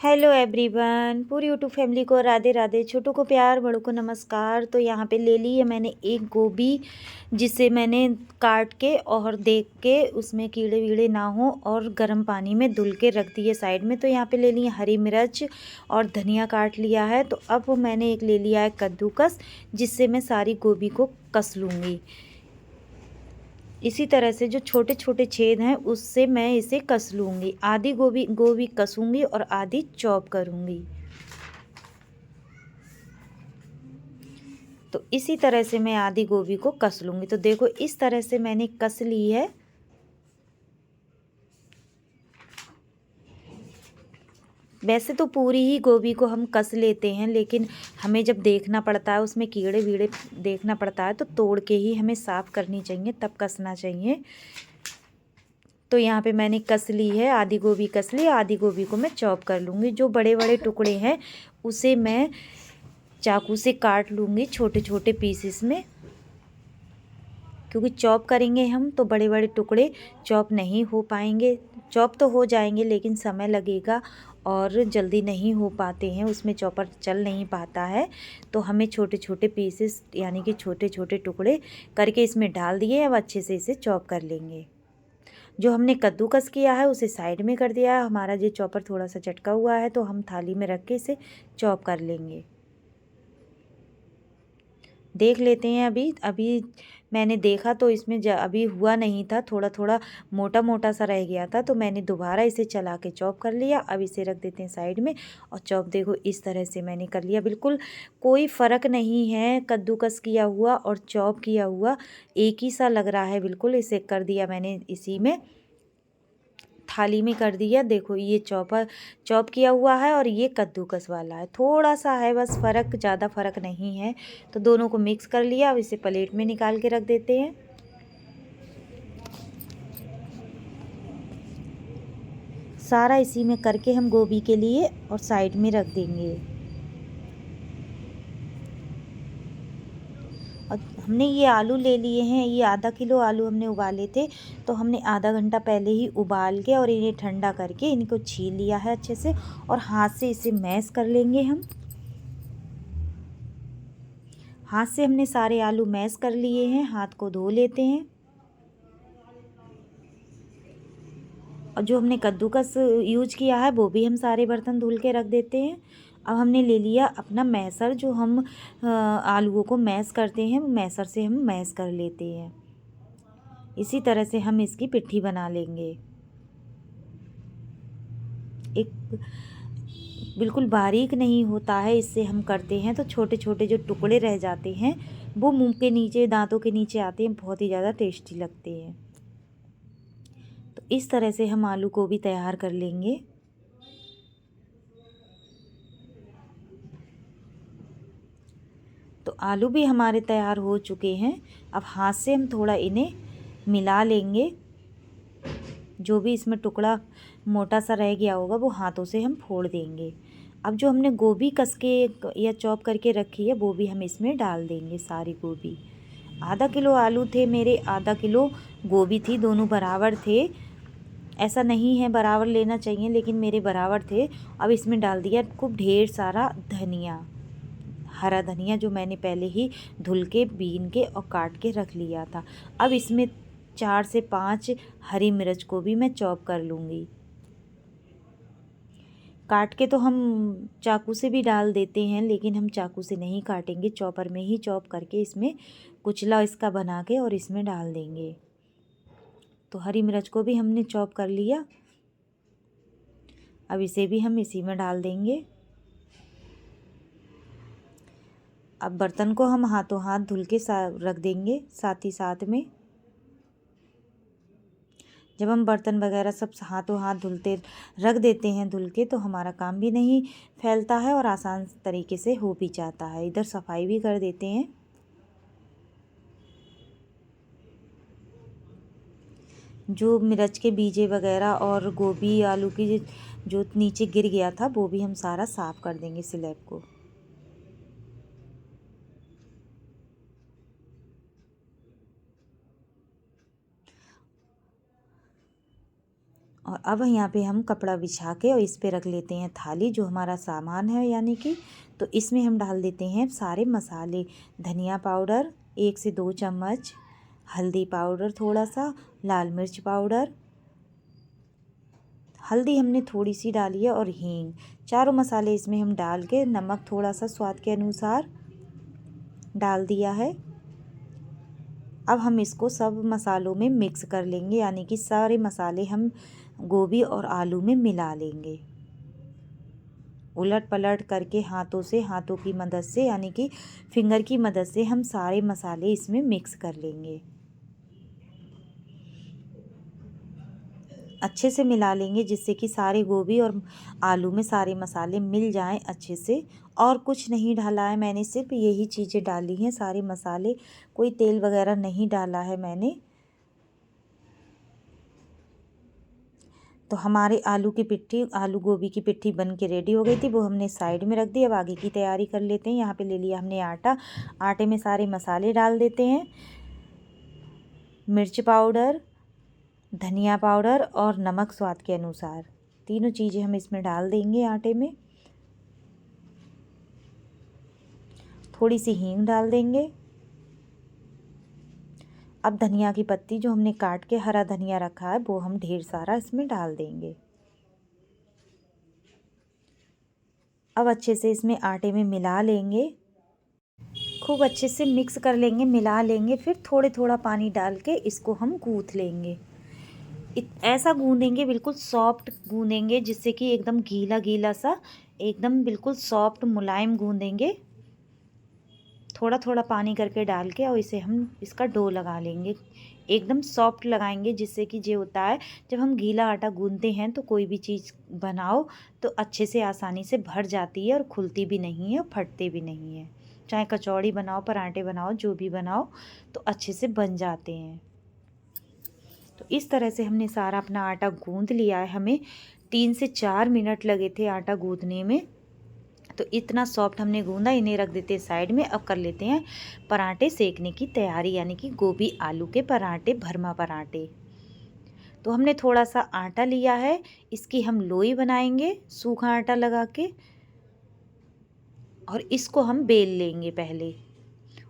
Hello everyone, पूरी YouTube family को राधे राधे। छोटों को प्यार, बड़ों को नमस्कार। तो यहाँ पे ले ली है मैंने एक गोभी, जिसे मैंने काट के और देख के उसमें कीड़े वीड़े ना हो और गर्म पानी में धुल के रख दिए साइड में। तो यहाँ पे ले ली है हरी मिर्च और धनिया काट लिया है। तो अब मैंने एक ले लिया है कद्दूकस, जिससे मैं सारी गोभी को कस लूँगी। इसी तरह से जो छोटे छोटे छेद हैं उससे मैं इसे कस लूँगी। आधी गोभी गोभी कसूँगी और आधी चॉप करूँगी। तो इसी तरह से मैं आधी गोभी को कस लूँगी। तो देखो इस तरह से मैंने कस ली है। वैसे तो पूरी ही गोभी को हम कस लेते हैं, लेकिन हमें जब देखना पड़ता है, उसमें कीड़े वीड़े देखना पड़ता है, तो तोड़ के ही हमें साफ़ करनी चाहिए, तब कसना चाहिए। तो यहाँ पे मैंने कस ली है, आधी गोभी कस ली। आधी गोभी को मैं चॉप कर लूँगी। जो बड़े बड़े टुकड़े हैं उसे मैं चाकू से काट लूँगी छोटे छोटे पीसेस में, क्योंकि चॉप करेंगे हम तो बड़े बड़े टुकड़े चॉप नहीं हो पाएंगे। चॉप तो हो जाएंगे लेकिन समय लगेगा और जल्दी नहीं हो पाते हैं, उसमें चॉपर चल नहीं पाता है। तो हमें छोटे छोटे पीसेस यानी कि छोटे छोटे टुकड़े करके इसमें डाल दिए। अब अच्छे से इसे चॉप कर लेंगे। जो हमने कद्दूकस किया है उसे साइड में कर दिया है। हमारा ये चॉपर थोड़ा सा चटका हुआ है, तो हम थाली में रख के इसे चॉप कर लेंगे। देख लेते हैं। अभी अभी मैंने देखा तो इसमें अभी हुआ नहीं था, थोड़ा थोड़ा मोटा मोटा सा रह गया था, तो मैंने दोबारा इसे चला के चॉप कर लिया। अब इसे रख देते हैं साइड में। और चॉप देखो इस तरह से मैंने कर लिया। बिल्कुल कोई फ़र्क नहीं है, कद्दूकस किया हुआ और चॉप किया हुआ एक ही सा लग रहा है। बिल्कुल इसे कर दिया मैंने, इसी में थाली में कर दिया। देखो ये चॉप किया हुआ है और ये कद्दूकस वाला है। थोड़ा सा है बस फ़र्क, ज़्यादा फ़र्क नहीं है। तो दोनों को मिक्स कर लिया। अब इसे प्लेट में निकाल के रख देते हैं। सारा इसी में करके हम गोभी के लिए और साइड में रख देंगे। और हमने ये आलू ले लिए हैं, ये आधा किलो आलू हमने उबाले थे। तो हमने आधा घंटा पहले ही उबाल के और इन्हें ठंडा करके इनको छील लिया है अच्छे से, और हाथ से इसे मैश कर लेंगे हम। हाथ से हमने सारे आलू मैश कर लिए हैं। हाथ को धो लेते हैं। और जो हमने कद्दूकस यूज किया है वो भी हम सारे बर्तन धुल के रख देते हैं। अब हमने ले लिया अपना मैसर, जो हम आलूओं को मैश करते हैं, मैसर से हम मैश कर लेते हैं। इसी तरह से हम इसकी पिट्ठी बना लेंगे। एक बिल्कुल बारीक नहीं होता है, इससे हम करते हैं तो छोटे छोटे जो टुकड़े रह जाते हैं वो मुंह के नीचे, दांतों के नीचे आते हैं, बहुत ही ज़्यादा टेस्टी लगते हैं। तो इस तरह से हम आलू को भी तैयार कर लेंगे। तो आलू भी हमारे तैयार हो चुके हैं। अब हाथ से हम थोड़ा इन्हें मिला लेंगे। जो भी इसमें टुकड़ा मोटा सा रह गया होगा वो हाथों से हम फोड़ देंगे। अब जो हमने गोभी कस के या चॉप करके रखी है वो भी हम इसमें डाल देंगे, सारी गोभी। आधा किलो आलू थे मेरे, आधा किलो गोभी थी, दोनों बराबर थे। ऐसा नहीं है बराबर लेना चाहिए, लेकिन मेरे बराबर थे। अब इसमें डाल दिया खूब ढेर सारा धनिया, हरा धनिया, जो मैंने पहले ही धुल के, बीन के और काट के रख लिया था। अब इसमें 4 से 5 हरी मिर्च को भी मैं चॉप कर लूँगी। काट के तो हम चाकू से भी डाल देते हैं, लेकिन हम चाकू से नहीं काटेंगे, चॉपर में ही चॉप करके इसमें कुचला इसका बना के और इसमें डाल देंगे। तो हरी मिर्च को भी हमने चॉप कर लिया। अब इसे भी हम इसी में डाल देंगे। अब बर्तन को हम हाथों हाथ धुल के रख देंगे साथ ही साथ में। जब हम बर्तन वगैरह सब हाथों हाथ धुलते रख देते हैं धुल के, तो हमारा काम भी नहीं फैलता है और आसान तरीके से हो भी जाता है। इधर सफाई भी कर देते हैं। जो मिर्च के बीजे वगैरह और गोभी आलू की जो नीचे गिर गया था वो भी हम सारा साफ़ कर देंगे स्लैब को। और अब यहाँ पे हम कपड़ा बिछा के और इस पे रख लेते हैं थाली, जो हमारा सामान है यानी कि। तो इसमें हम डाल देते हैं सारे मसाले। धनिया पाउडर 1 से 2 चम्मच, हल्दी पाउडर थोड़ा सा, लाल मिर्च पाउडर, हल्दी हमने थोड़ी सी डाली है, और हींग। चारों मसाले इसमें हम डाल के, नमक थोड़ा सा स्वाद के अनुसार डाल दिया है। अब हम इसको सब मसालों में मिक्स कर लेंगे, यानी कि सारे मसाले हम गोभी और आलू में मिला लेंगे। उलट पलट करके हाथों की मदद से, यानी कि फिंगर की मदद से हम सारे मसाले इसमें मिक्स कर लेंगे। अच्छे से मिला लेंगे, जिससे कि सारे गोभी और आलू में सारे मसाले मिल जाएं अच्छे से। और कुछ नहीं डाला है मैंने, सिर्फ यही चीज़ें डाली हैं, सारे मसाले। कोई तेल वगैरह नहीं डाला है मैंने। तो हमारे आलू गोभी की पिट्ठी बन के रेडी हो गई थी, वो हमने साइड में रख दी। अब आगे की तैयारी कर लेते हैं। यहाँ पे ले लिया हमने आटा। आटे में सारे मसाले डाल देते हैं। मिर्च पाउडर, धनिया पाउडर और नमक स्वाद के अनुसार, तीनों चीज़ें हम इसमें डाल देंगे आटे में। थोड़ी सी हींग डाल देंगे। अब धनिया की पत्ती जो हमने काट के हरा धनिया रखा है, वो हम ढेर सारा इसमें डाल देंगे। अब अच्छे से इसमें आटे में मिला लेंगे, खूब अच्छे से मिक्स कर लेंगे, मिला लेंगे। फिर थोड़ा पानी डाल के इसको हम गूँथ लेंगे। ऐसा गूँधेंगे, बिल्कुल सॉफ्ट गूँधेंगे, जिससे कि एकदम गीला गीला सा, एकदम बिल्कुल सॉफ्ट मुलायम गूँधेंगे। थोड़ा पानी करके डाल के, और इसे हम इसका डो लगा लेंगे। एकदम सॉफ्ट लगाएंगे, जिससे कि ये होता है, जब हम गीला आटा गूँधते हैं तो कोई भी चीज़ बनाओ तो अच्छे से आसानी से भर जाती है, और खुलती भी नहीं है और फटते भी नहीं है। चाहे कचौड़ी बनाओ, पराठे बनाओ, जो भी बनाओ, तो अच्छे से बन जाते हैं। तो इस तरह से हमने सारा अपना आटा गूँध लिया है। हमें 3 से 4 मिनट लगे थे आटा गूँधने में। तो इतना सॉफ्ट हमने गूँधा, इन्हें रख देते हैं साइड में। अब कर लेते हैं पराठे सेकने की तैयारी, यानी कि गोभी आलू के पराठे, भरमा पराठे। तो हमने थोड़ा सा आटा लिया है, इसकी हम लोई बनाएंगे सूखा आटा लगा के, और इसको हम बेल लेंगे पहले।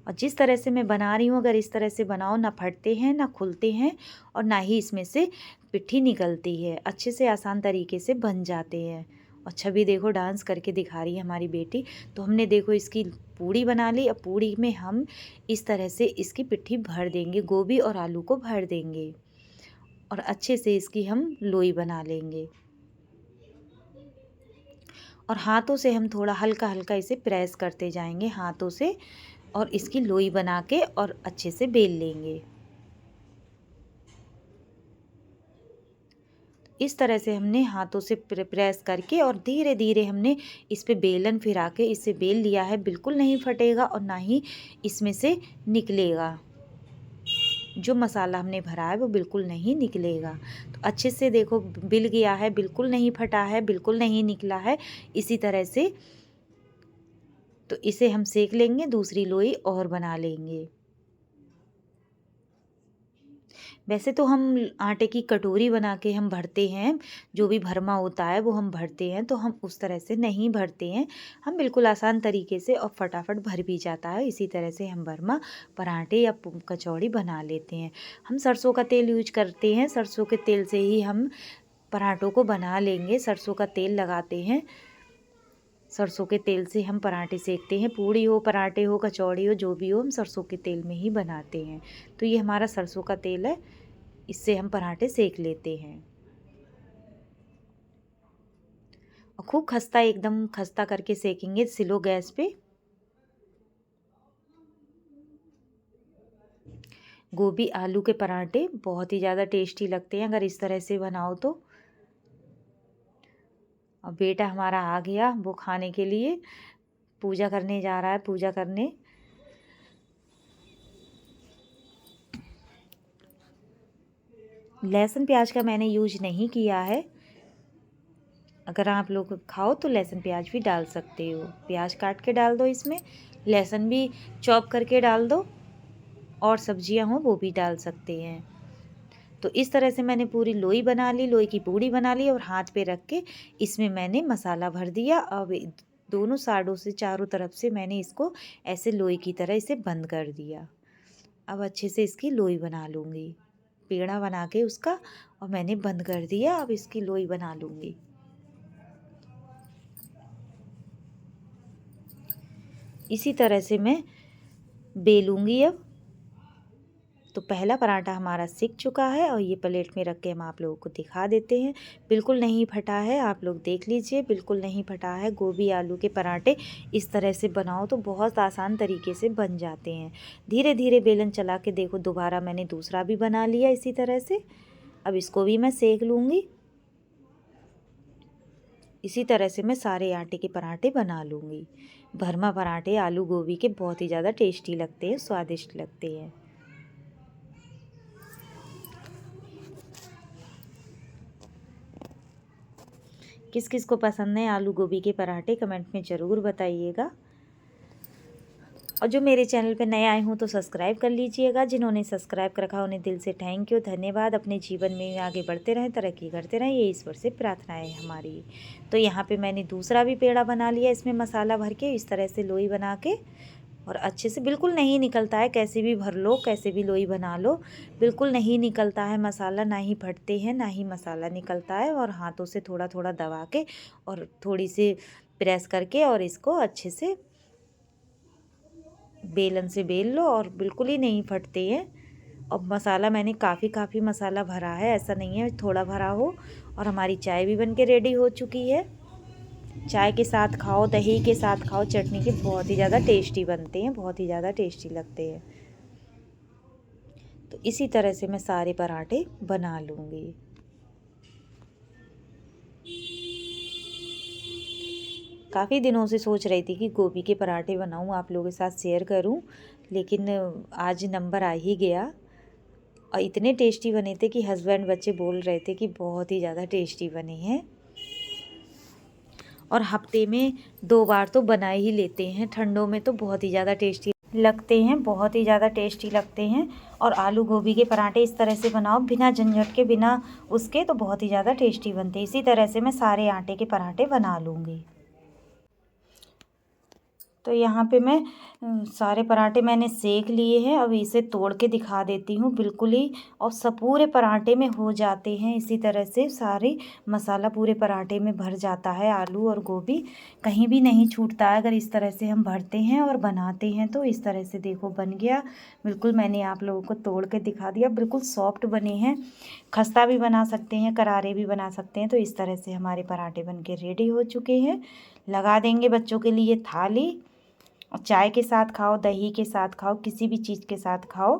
और जिस तरह से मैं बना रही हूँ, अगर इस तरह से बनाओ, ना फटते हैं, ना खुलते हैं, और ना ही इसमें से पिट्ठी निकलती है। अच्छे से आसान तरीके से बन जाते हैं। और छवि देखो डांस करके दिखा रही है हमारी बेटी। तो हमने देखो इसकी पूड़ी बना ली। अब पूड़ी में हम इस तरह से इसकी पिट्ठी भर देंगे, गोभी और आलू को भर देंगे, और अच्छे से इसकी हम लोई बना लेंगे। और हाथों से हम थोड़ा हल्का हल्का इसे प्रेस करते जाएंगे हाथों से, और इसकी लोई बना के और अच्छे से बेल लेंगे। इस तरह से हमने हाथों से प्रेस करके, और धीरे धीरे हमने इस पे बेलन फिरा के इसे बेल लिया है। बिल्कुल नहीं फटेगा, और ना ही इसमें से निकलेगा। जो मसाला हमने भरा है वो बिल्कुल नहीं निकलेगा। तो अच्छे से देखो बिल गया है, बिल्कुल नहीं फटा है, बिल्कुल नहीं निकला है। इसी तरह से तो इसे हम सेक लेंगे, दूसरी लोई और बना लेंगे। वैसे तो हम आटे की कटोरी बना के हम भरते हैं, जो भी भरमा होता है वो हम भरते हैं। तो हम उस तरह से नहीं भरते हैं, हम बिल्कुल आसान तरीके से, और फटाफट भर भी जाता है। इसी तरह से हम भरमा पराठे या कचौड़ी बना लेते हैं। हम सरसों का तेल यूज करते हैं, सरसों के तेल से ही हम पराठों को बना लेंगे। सरसों का तेल लगाते हैं, सरसों के तेल से हम पराठे सेकते हैं। पूड़ी हो, पराठे हो, कचौड़ी हो, जो भी हो, हम सरसों के तेल में ही बनाते हैं। तो ये हमारा सरसों का तेल है, इससे हम पराठे सेक लेते हैं। और खूब खस्ता, एकदम खस्ता करके सेकेंगे स्लो गैस पे। गोभी आलू के पराठे बहुत ही ज़्यादा टेस्टी लगते हैं अगर इस तरह से बनाओ तो। और बेटा हमारा आ गया, वो खाने के लिए पूजा करने जा रहा है, पूजा करने। लहसुन प्याज का मैंने यूज नहीं किया है। अगर आप लोग खाओ तो लहसुन प्याज भी डाल सकते हो। प्याज काट के डाल दो इसमें, लहसुन भी चॉप करके डाल दो, और सब्जियां हो वो भी डाल सकते हैं। तो इस तरह से मैंने पूरी लोई बना ली, लोई की पूड़ी बना ली और हाथ पे रख के इसमें मैंने मसाला भर दिया। अब दोनों साइडों से चारों तरफ से मैंने इसको ऐसे लोई की तरह इसे बंद कर दिया। अब अच्छे से इसकी लोई बना लूँगी, पेड़ा बना के उसका, और मैंने बंद कर दिया। अब इसकी लोई बना लूँगी। इसी तरह से मैं बेलूँगी अब। तो पहला पराठा हमारा सिक चुका है और ये प्लेट में रख के हम आप लोगों को दिखा देते हैं। बिल्कुल नहीं फटा है, आप लोग देख लीजिए, बिल्कुल नहीं फटा है। गोभी आलू के पराठे इस तरह से बनाओ तो बहुत आसान तरीके से बन जाते हैं। धीरे धीरे बेलन चला के देखो, दोबारा मैंने दूसरा भी बना लिया इसी तरह से। अब इसको भी मैं सेक लूँगी। इसी तरह से मैं सारे आटे के पराठे बना लूँगी। भरमा पराठे आलू गोभी के बहुत ही ज़्यादा टेस्टी लगते हैं, स्वादिष्ट लगते हैं। किस किस को पसंद है आलू गोभी के पराठे, कमेंट में ज़रूर बताइएगा। और जो मेरे चैनल पे नए आए हों तो सब्सक्राइब कर लीजिएगा। जिन्होंने सब्सक्राइब कर रखा उन्हें दिल से थैंक यू, धन्यवाद। अपने जीवन में आगे बढ़ते रहें, तरक्की करते रहें, ये ईश्वर से प्रार्थना है हमारी। तो यहाँ पे मैंने दूसरा भी पेड़ा बना लिया, इसमें मसाला भर के इस तरह से लोई बना के, और अच्छे से बिल्कुल नहीं निकलता है, कैसे भी भर लो, कैसे भी लोई बना लो, बिल्कुल नहीं निकलता है मसाला, ना ही फटते हैं ना ही मसाला निकलता है। और हाथों से थोड़ा थोड़ा दबा के और थोड़ी सी प्रेस करके और इसको अच्छे से बेलन से बेल लो और बिल्कुल ही नहीं फटते हैं। और मसाला मैंने काफ़ी मसाला भरा है, ऐसा नहीं है थोड़ा भरा हो। और हमारी चाय भी बन के रेडी हो चुकी है। चाय के साथ खाओ, दही के साथ खाओ, चटनी के बहुत ही ज़्यादा टेस्टी बनते हैं, बहुत ही ज़्यादा टेस्टी लगते हैं। तो इसी तरह से मैं सारे पराठे बना लूँगी। काफ़ी दिनों से सोच रही थी कि गोभी के पराठे बनाऊं, आप लोगों के साथ शेयर करूं, लेकिन आज नंबर आ ही गया। और इतने टेस्टी बने थे कि हस्बैंड बच्चे बोल रहे थे कि बहुत ही ज़्यादा टेस्टी बने हैं। और हफ्ते में 2 बार तो बना ही लेते हैं, ठंडों में तो बहुत ही ज़्यादा टेस्टी लगते हैं, बहुत ही ज़्यादा टेस्टी लगते हैं। और आलू गोभी के पराठे इस तरह से बनाओ, बिना झंझट के, बिना उसके, तो बहुत ही ज़्यादा टेस्टी बनते हैं। इसी तरह से मैं सारे आटे के पराठे बना लूँगी। तो यहाँ पे मैं सारे पराठे मैंने सेक लिए हैं। अब इसे तोड़ के दिखा देती हूँ बिल्कुल ही, और सब पूरे पराठे में हो जाते हैं। इसी तरह से सारे मसाला पूरे पराठे में भर जाता है, आलू और गोभी कहीं भी नहीं छूटता है अगर इस तरह से हम भरते हैं और बनाते हैं। तो इस तरह से देखो बन गया बिल्कुल। मैंने आप लोगों को तोड़ के दिखा दिया, बिल्कुल सॉफ्ट बने हैं। खस्ता भी बना सकते हैं, करारे भी बना सकते हैं। तो इस तरह से हमारे पराठे बन के रेडी हो चुके हैं। लगा देंगे बच्चों के लिए थाली, और चाय के साथ खाओ, दही के साथ खाओ, किसी भी चीज़ के साथ खाओ।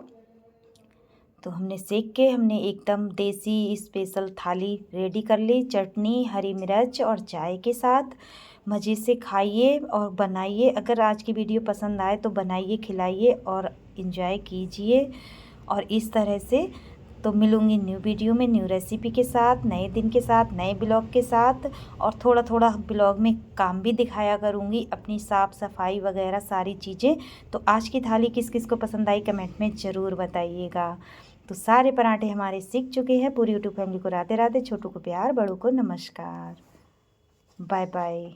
तो हमने सेक के हमने एकदम देसी स्पेशल थाली रेडी कर ली, चटनी, हरी मिर्च और चाय के साथ। मज़े से खाइए और बनाइए। अगर आज की वीडियो पसंद आए तो बनाइए, खिलाइए और इन्जॉय कीजिए। और इस तरह से तो मिलूँगी न्यू वीडियो में, न्यू रेसिपी के साथ, नए दिन के साथ, नए ब्लॉग के साथ। और थोड़ा थोड़ा ब्लॉग में काम भी दिखाया करूँगी, अपनी साफ़ सफाई वगैरह सारी चीज़ें। तो आज की थाली किस किस को पसंद आई कमेंट में ज़रूर बताइएगा। तो सारे पराठे हमारे सीख चुके हैं। पूरी यूट्यूब फैमिली को राधे राधे, छोटों को प्यार, बड़ों को नमस्कार, बाय बाय।